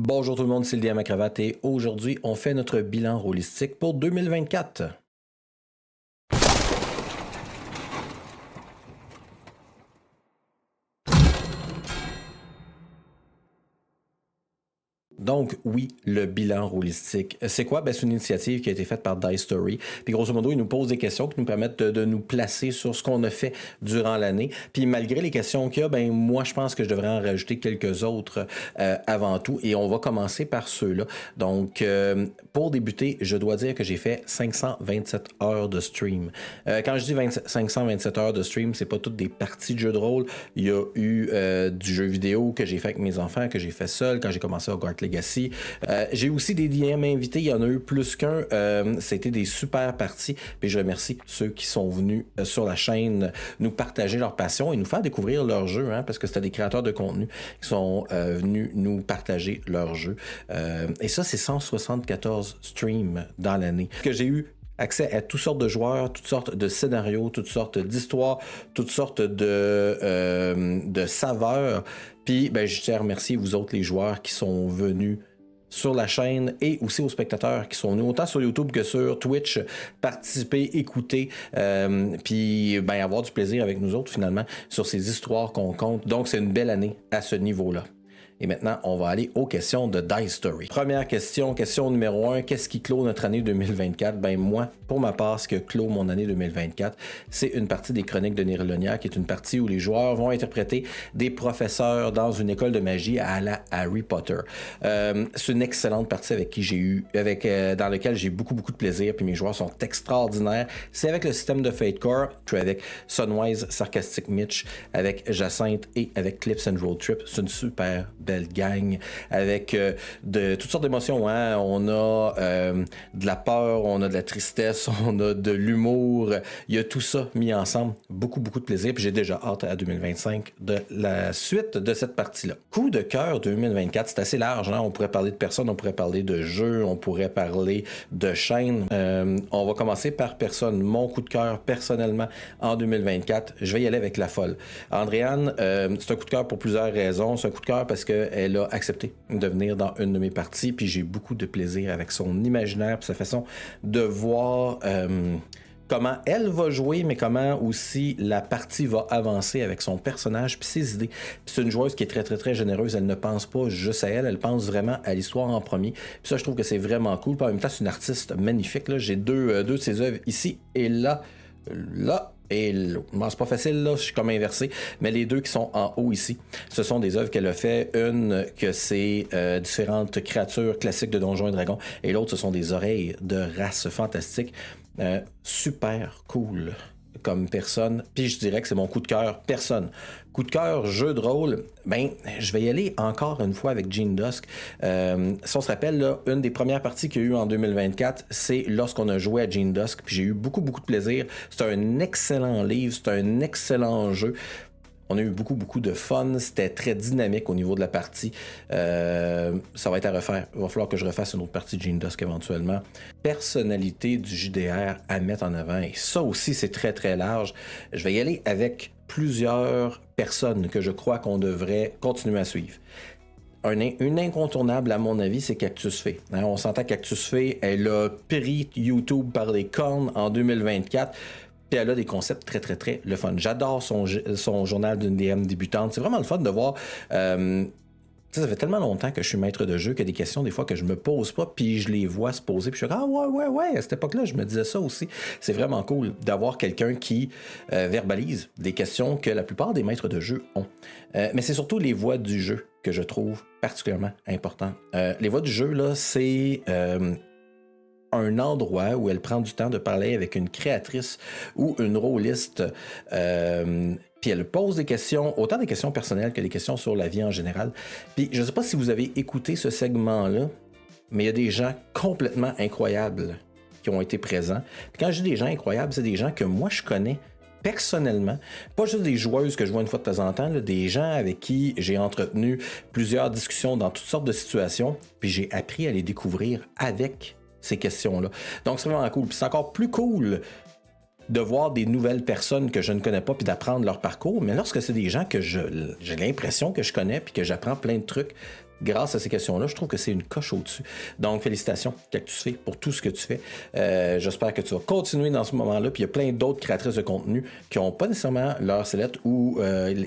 Bonjour tout le monde, c'est le DM à cravate et aujourd'hui, on fait notre bilan rôlistique pour 2024. Donc, oui, le bilan rôlistique. C'est quoi? Ben, c'est une initiative qui a été faite par Dice Story. Puis, grosso modo, ils nous posent des questions qui nous permettent de nous placer sur ce qu'on a fait durant l'année. Puis, malgré les questions qu'il y a, ben, moi, je pense que je devrais en rajouter quelques autres avant tout. Et on va commencer par ceux-là. Donc, pour débuter, je dois dire que j'ai fait 527 heures de stream. Quand je dis 527 heures de stream, c'est pas toutes des parties de jeux de rôle. Il y a eu du jeu vidéo que j'ai fait avec mes enfants, que j'ai fait seul quand j'ai commencé à Hogwarts Legacy. J'ai aussi des DM invités, il y en a eu plus qu'un. C'était des super parties. Puis je remercie ceux qui sont venus sur la chaîne nous partager leur passion et nous faire découvrir leur jeu, hein, parce que c'était des créateurs de contenu qui sont venus nous partager leur jeu. Et ça, c'est 174 streams dans l'année que j'ai eu accès à toutes sortes de joueurs, toutes sortes de scénarios, toutes sortes d'histoires, toutes sortes de saveurs. Puis, ben, je tiens à remercier vous autres, les joueurs qui sont venus sur la chaîne et aussi aux spectateurs qui sont venus autant sur YouTube que sur Twitch participer, écouter, puis ben, avoir du plaisir avec nous autres finalement sur ces histoires qu'on compte. Donc, c'est une belle année à ce niveau-là. Et maintenant, on va aller aux questions de Dice Story. Première question, question numéro 1. Qu'est-ce qui clôt notre année 2024? Ben moi, pour ma part, ce que clôt mon année 2024, c'est une partie des Chroniques de Nyrilonia, qui est une partie où les joueurs vont interpréter des professeurs dans une école de magie à la Harry Potter. C'est une excellente partie avec qui j'ai eu, dans laquelle j'ai beaucoup de plaisir, puis mes joueurs sont extraordinaires. C'est avec le système de Fate Core. Je suis avec Sunwise, Sarcastic Mitch, avec Jacinthe et avec Clips and Road Trip. C'est une super belle gang avec de toutes sortes d'émotions, hein? On a de la peur, on a de la tristesse, on a de l'humour, il y a tout ça mis ensemble, beaucoup de plaisir, puis j'ai déjà hâte à 2025 de la suite de cette partie-là. Coup de cœur 2024, c'est assez large, hein? On pourrait parler de personnes, on pourrait parler de jeux, on pourrait parler de chaînes. On va commencer par personne. Mon coup de cœur personnellement en 2024, je vais y aller avec La Folle. Andréane, c'est un coup de cœur pour plusieurs raisons. C'est un coup de cœur parce qu'elle a accepté de venir dans une de mes parties, puis j'ai beaucoup de plaisir avec son imaginaire, puis sa façon de voir comment elle va jouer, mais comment aussi la partie va avancer avec son personnage puis ses idées. Puis c'est une joueuse qui est très généreuse, elle ne pense pas juste à elle, elle pense vraiment à l'histoire en premier. Puis ça, je trouve que c'est vraiment cool. Puis en même temps, c'est une artiste magnifique, là. J'ai deux de ses œuvres ici et là. Et là. Bon, c'est pas facile, là, je suis comme inversé, mais les deux qui sont en haut ici, ce sont des œuvres qu'elle a fait. Une, que c'est différentes créatures classiques de Donjons et Dragons, et l'autre, ce sont des oreilles de race fantastique. Super cool comme personne, puis je dirais que c'est mon coup de cœur personne. Coup de cœur jeu de rôle, ben je vais y aller encore une fois avec Gene Dusk. Si on se rappelle, là, une des premières parties qu'il y a eu en 2024, c'est lorsqu'on a joué à Gene Dusk, puis j'ai eu beaucoup de plaisir. C'est un excellent livre, c'est un excellent jeu. On a eu beaucoup de fun, c'était très dynamique au niveau de la partie. Ça va être à refaire. Il va falloir que je refasse une autre partie de Gene Dusk éventuellement. Personnalité du JDR à mettre en avant, et ça aussi c'est très large. Je vais y aller avec plusieurs personnes que je crois qu'on devrait continuer à suivre. Une incontournable, à mon avis, c'est Cactus Fée. Hein, on s'entend Cactus Fée, elle a pris YouTube par les cornes en 2024. Puis elle a des concepts très le fun. J'adore son journal d'une DM débutante. C'est vraiment le fun de voir. Ça fait tellement longtemps que je suis maître de jeu qu'il y a des questions des fois que je me pose pas, puis je les vois se poser, puis je suis comme, ah ouais, à cette époque-là, je me disais ça aussi. C'est vraiment cool d'avoir quelqu'un qui verbalise des questions que la plupart des maîtres de jeu ont. Mais c'est surtout les voix du jeu que je trouve particulièrement important. Les voix du jeu, là, c'est un endroit où elle prend du temps de parler avec une créatrice ou une rôliste, puis elle pose des questions, autant des questions personnelles que des questions sur la vie en général. Puis je ne sais pas si vous avez écouté ce segment-là, mais il y a des gens complètement incroyables qui ont été présents. Puis quand je dis des gens incroyables, c'est des gens que moi je connais personnellement, pas juste des joueuses que je vois une fois de temps en temps, là, des gens avec qui j'ai entretenu plusieurs discussions dans toutes sortes de situations, puis j'ai appris à les découvrir avec ces questions-là. Donc, c'est vraiment cool. Puis c'est encore plus cool de voir des nouvelles personnes que je ne connais pas puis d'apprendre leur parcours. Mais lorsque c'est des gens que j'ai l'impression que je connais puis que j'apprends plein de trucs, grâce à ces questions-là, je trouve que c'est une coche au-dessus. Donc, félicitations, Cactus Fée, pour tout ce que tu fais. J'espère que tu vas continuer dans ce moment-là. Puis il y a plein d'autres créatrices de contenu qui n'ont pas nécessairement leur sellette ou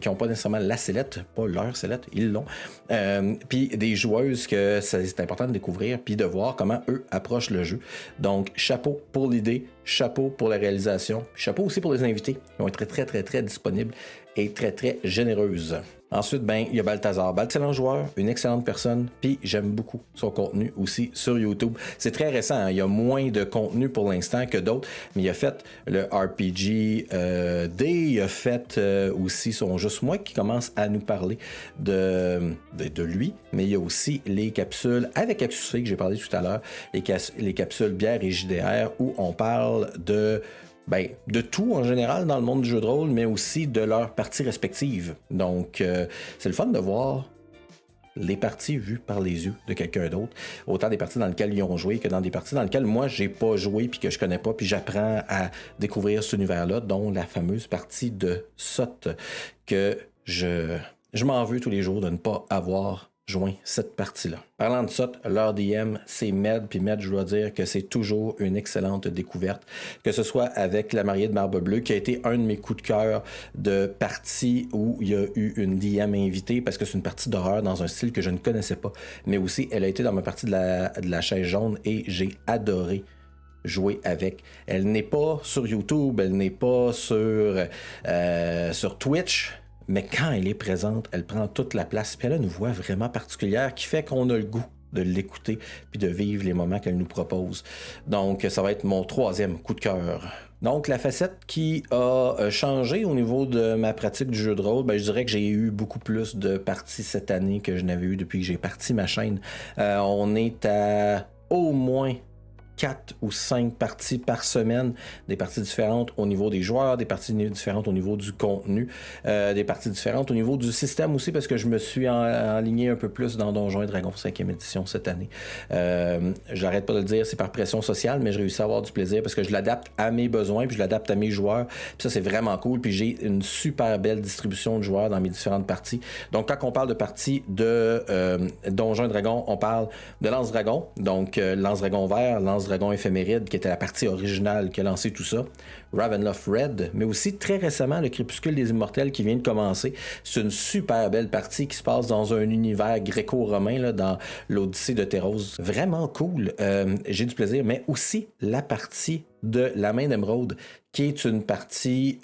qui n'ont pas nécessairement la sellette, pas leur sellette, ils l'ont. Puis des joueuses que c'est important de découvrir puis de voir comment eux approchent le jeu. Donc, chapeau pour l'idée, chapeau pour la réalisation, chapeau aussi pour les invités qui vont être très, très, très, très disponibles et très, très généreuses. Ensuite, il y a Balthazar. Excellent joueur, une excellente personne, puis j'aime beaucoup son contenu aussi sur YouTube. C'est très récent, hein? Il y a moins de contenu pour l'instant que d'autres, mais il a fait le RPG D, il a fait aussi son Juste Moi qui commence à nous parler de lui, mais il y a aussi les capsules avec Cactus Fée que j'ai parlé tout à l'heure, les capsules bière et JDR où on parle de tout en général dans le monde du jeu de rôle, mais aussi de leurs parties respectives. Donc, c'est le fun de voir les parties vues par les yeux de quelqu'un d'autre. Autant des parties dans lesquelles ils ont joué que dans des parties dans lesquelles moi, j'ai pas joué puis que je connais pas, puis j'apprends à découvrir cet univers-là, dont la fameuse partie de SOT que je m'en veux tous les jours de ne pas avoir joint cette partie-là. Parlant de ça, leur DM, c'est Med, puis Med, je dois dire que c'est toujours une excellente découverte, que ce soit avec La Mariée de Marbre Bleue, qui a été un de mes coups de cœur de partie où il y a eu une DM invitée, parce que c'est une partie d'horreur dans un style que je ne connaissais pas, mais aussi, elle a été dans ma partie de la chaise jaune, et j'ai adoré jouer avec. Elle n'est pas sur YouTube, elle n'est pas sur Twitch, mais quand elle est présente, elle prend toute la place. Puis elle a une voix vraiment particulière qui fait qu'on a le goût de l'écouter puis de vivre les moments qu'elle nous propose. Donc, ça va être mon 3e coup de cœur. Donc, la facette qui a changé au niveau de ma pratique du jeu de rôle, je dirais que j'ai eu beaucoup plus de parties cette année que je n'avais eu depuis que j'ai parti ma chaîne. On est à au moins 4 ou 5 parties par semaine, des parties différentes au niveau des joueurs, des parties différentes au niveau du contenu, des parties différentes au niveau du système aussi, parce que je me suis enligné un peu plus dans Donjons et Dragons 5e édition cette année. J'arrête pas de le dire, c'est par pression sociale, mais je réussis à avoir du plaisir parce que je l'adapte à mes besoins, puis je l'adapte à mes joueurs, puis ça c'est vraiment cool, puis j'ai une super belle distribution de joueurs dans mes différentes parties. Donc quand on parle de parties de Donjons et Dragons, on parle de Lance-Dragon, donc Lance-Dragon vert, Lance-Dragon éphéméride, qui était la partie originale qui a lancé tout ça, Ravenloft Red, mais aussi très récemment le Crépuscule des Immortels qui vient de commencer. C'est une super belle partie qui se passe dans un univers gréco-romain, là, dans l'Odyssée de Théros. Vraiment cool, j'ai du plaisir, mais aussi la partie de La Main d'Émeraude, qui est une partie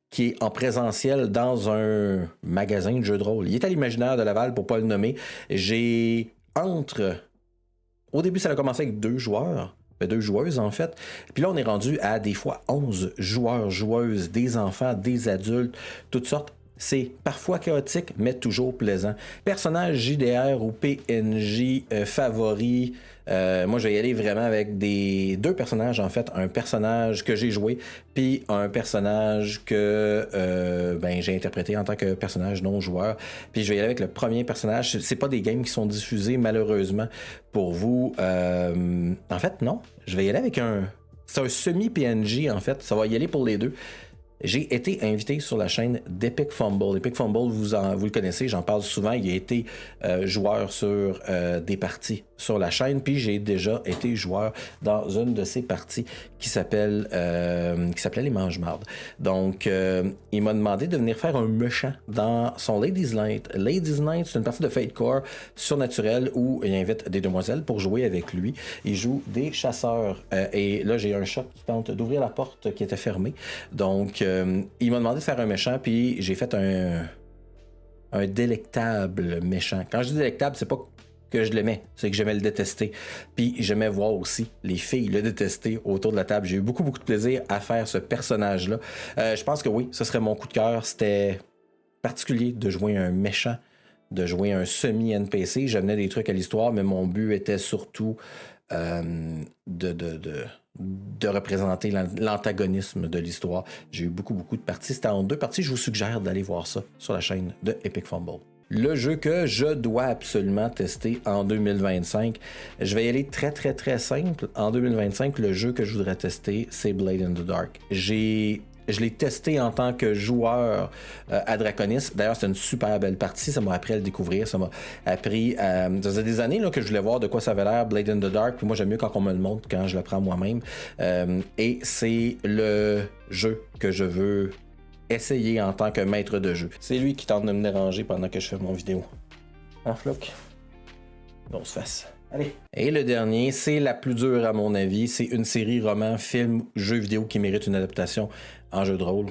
qui est en présentiel dans un magasin de jeux de rôle. Il est à l'Imaginaire de Laval, pour pas le nommer. Au début, ça a commencé avec 2 joueurs, 2 joueuses en fait. Puis là, on est rendu à des fois 11 joueurs, joueuses, des enfants, des adultes, toutes sortes. C'est parfois chaotique, mais toujours plaisant. Personnage JDR ou PNJ favori. Moi, je vais y aller vraiment avec 2 personnages, en fait. Un personnage que j'ai joué, puis un personnage que j'ai interprété en tant que personnage non-joueur. Puis je vais y aller avec le premier personnage. C'est pas des games qui sont diffusés, malheureusement, pour vous. En fait, non. Je vais y aller avec c'est un semi-PNJ, en fait. Ça va y aller pour les 2. J'ai été invité sur la chaîne d'Epic Fumble. Epic Fumble, vous le connaissez, j'en parle souvent. Il a été joueur sur des parties sur la chaîne, puis j'ai déjà été joueur dans une de ces parties qui s'appelait Les Mange-Mardes. Donc, il m'a demandé de venir faire un méchant dans son Ladies Night. Ladies Night, c'est une partie de Fate Core surnaturelle où il invite des demoiselles pour jouer avec lui. Il joue des chasseurs. Et là, j'ai un chat qui tente d'ouvrir la porte qui était fermée. Donc, il m'a demandé de faire un méchant, puis j'ai fait un délectable méchant. Quand je dis délectable, c'est pas que je l'aimais, c'est que j'aimais le détester. Puis j'aimais voir aussi les filles le détester autour de la table. J'ai eu beaucoup, beaucoup de plaisir à faire ce personnage-là. Je pense que oui, ce serait mon coup de cœur. C'était particulier de jouer un méchant, de jouer un semi-NPC. J'amenais des trucs à l'histoire, mais mon but était surtout de représenter l'antagonisme de l'histoire. J'ai eu beaucoup, beaucoup de parties. C'était en 2 parties. Je vous suggère d'aller voir ça sur la chaîne de Epic Fumble. Le jeu que je dois absolument tester en 2025, je vais y aller très, très, très simple. En 2025, le jeu que je voudrais tester, c'est Blade in the Dark. J'ai Je l'ai testé en tant que joueur à Draconis. D'ailleurs, c'était une super belle partie. Ça m'a appris à le découvrir. Ça m'a appris ça faisait des années là, que je voulais voir de quoi ça avait l'air, Blade in the Dark. Puis moi, j'aime mieux quand on me le montre, quand je le prends moi-même. Et c'est le jeu que je veux essayer en tant que maître de jeu. C'est lui qui tente de me déranger pendant que je fais mon vidéo. Hein, Floc? Grosse face. Allez. Et le dernier, c'est la plus dure à mon avis. C'est une série roman, film, jeu vidéo qui mérite une adaptation en jeu de rôle.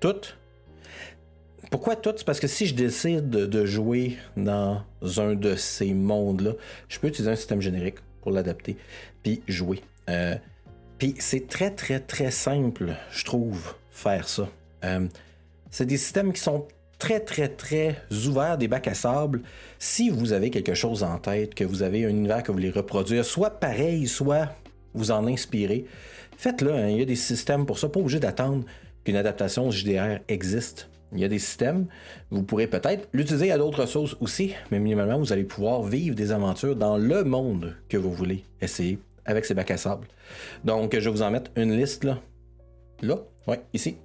Toutes. Pourquoi toutes? C'est parce que si je décide de jouer dans un de ces mondes-là, je peux utiliser un système générique pour l'adapter, puis jouer. Puis c'est très, très, très simple, je trouve, faire ça. C'est des systèmes qui sont très, très, très ouverts, des bacs à sable. Si vous avez quelque chose en tête, que vous avez un univers que vous voulez reproduire, soit pareil, soit vous en inspirez, faites-le. Hein. Il y a des systèmes pour ça, pas obligé d'attendre qu'une adaptation JDR existe. Il y a des systèmes, vous pourrez peut-être l'utiliser à d'autres sauces aussi, mais minimalement, vous allez pouvoir vivre des aventures dans le monde que vous voulez essayer avec ces bacs à sable. Donc, je vais vous en mettre une liste là. Là, ouais, ici.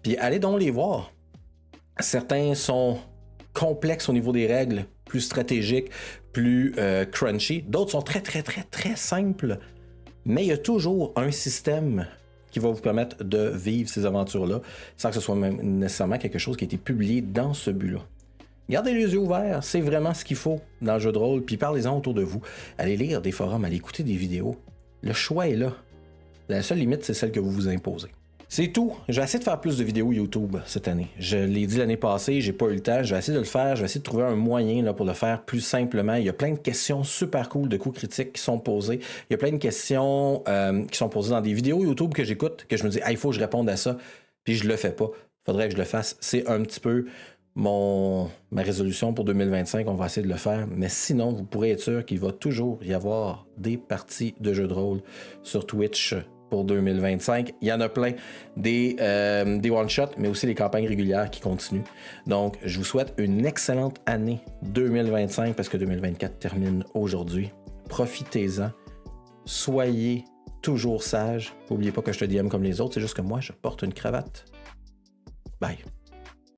Puis allez donc les voir. Certains sont complexes au niveau des règles, plus stratégiques, plus crunchy. D'autres sont très, très, très, très simples. Mais il y a toujours un système qui va vous permettre de vivre ces aventures-là sans que ce soit même nécessairement quelque chose qui a été publié dans ce but-là. Gardez les yeux ouverts, c'est vraiment ce qu'il faut dans le jeu de rôle, puis parlez-en autour de vous. Allez lire des forums, allez écouter des vidéos. Le choix est là. La seule limite, c'est celle que vous vous imposez. C'est tout. J'ai essayé de faire plus de vidéos YouTube cette année. Je l'ai dit l'année passée, j'ai pas eu le temps. Je vais essayer de le faire. Je vais essayer de trouver un moyen là, pour le faire plus simplement. Il y a plein de questions super cool de coups critiques qui sont posées. Il y a plein de questions qui sont posées dans des vidéos YouTube que j'écoute, que je me dis, il faut que je réponde à ça, puis je le fais pas. Faudrait que je le fasse. C'est un petit peu ma résolution pour 2025. On va essayer de le faire. Mais sinon, vous pourrez être sûr qu'il va toujours y avoir des parties de jeux de rôle sur Twitch pour 2025. Il y en a plein, des one-shots, mais aussi les campagnes régulières qui continuent. Donc, je vous souhaite une excellente année 2025 parce que 2024 termine aujourd'hui. Profitez-en. Soyez toujours sages. N'oubliez pas que je te DM comme les autres, c'est juste que moi, je porte une cravate. Bye.